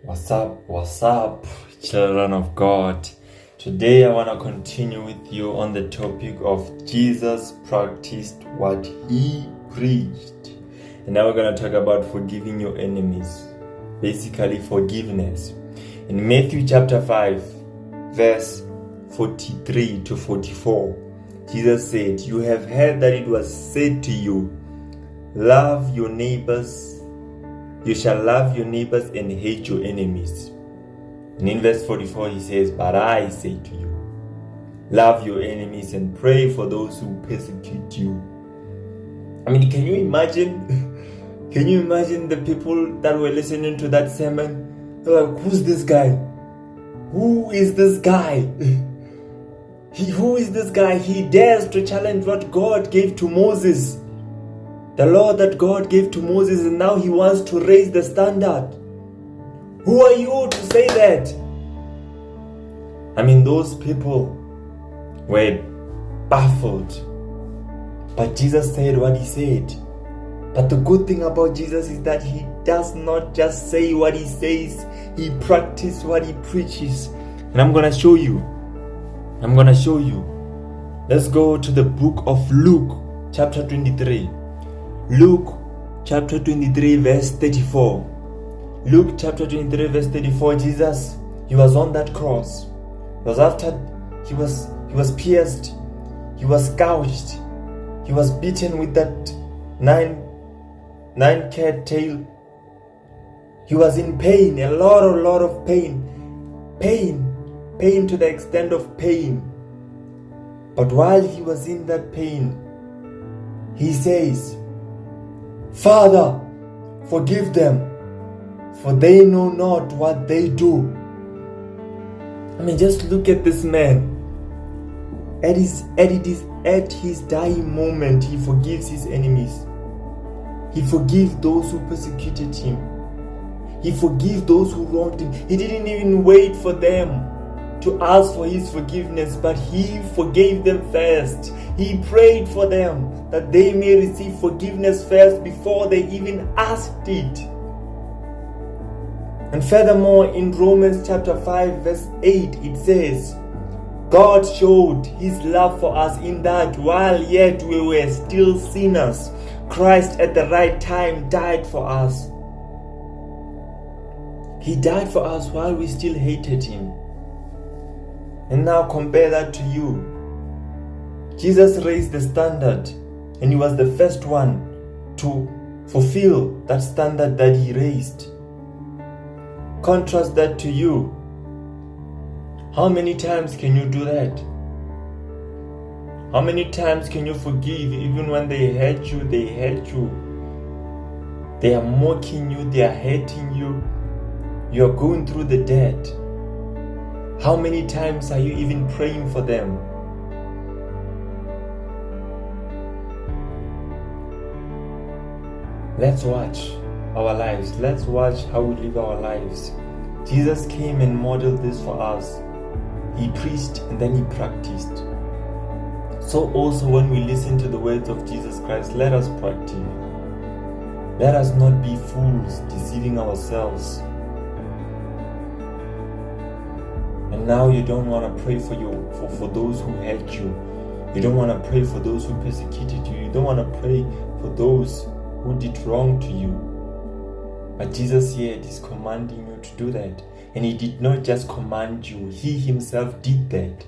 What's up, children of God? Today I want to continue with you on the topic of Jesus practiced what he preached. And now we're going to talk about forgiving your enemies. Basically, forgiveness. In Matthew chapter 5, verse 43 to 44, Jesus said, "You have heard that it was said to you, love your neighbors. You shall love your neighbors and hate your enemies." And in verse 44 he says, "But I say to you, love your enemies and pray for those who persecute you." I mean, can you imagine? Can you imagine the people that were listening to that sermon? They're like, who's this guy? Who is this guy? Who is this guy? He dares to challenge what God gave to Moses. The law that God gave to Moses, and now he wants to raise the standard. Who are you to say that? I mean, those people were baffled. But Jesus said what he said. But the good thing about Jesus is that he does not just say what he says, he practices what he preaches. And I'm going to show you. Let's go to the book of Luke, chapter 23. Luke chapter 23 verse 34. Luke chapter 23 verse 34. Jesus, he was on that cross. It was after he was pierced, he was gouged, he was beaten with that nine cat tail. He was in pain, a lot of pain to the extent of pain. But while he was in that pain, he says, "Father, forgive them, for they know not what they do." I mean, just look at this man. At his dying moment, he forgives his enemies. He forgives those who persecuted him. He forgives those who wronged him. He didn't even wait for them to ask for his forgiveness, but he forgave them first. He prayed for them that they may receive forgiveness first before they even asked it. And furthermore, in Romans chapter 5 verse 8, it says, "God showed his love for us in that while yet we were still sinners, Christ at the right time died for us." He died for us while we still hated him. And now compare that to you. Jesus raised the standard, and he was the first one to fulfill that standard that he raised. Contrast that to you. How many times can you do that? How many times can you forgive even when they hurt you? They are mocking you, they are hating you. You are going through the dirt. How many times are you even praying for them? Let's watch our lives. Let's watch how we live our lives. Jesus came and modeled this for us. He preached and then he practiced. So also when we listen to the words of Jesus Christ, let us practice. Let us not be fools, deceiving ourselves. And now you don't want to pray for those who hurt you. You don't want to pray for those who persecuted you. You don't want to pray for those who did wrong to you. But Jesus here is commanding you to do that. And he did not just command you, he himself did that.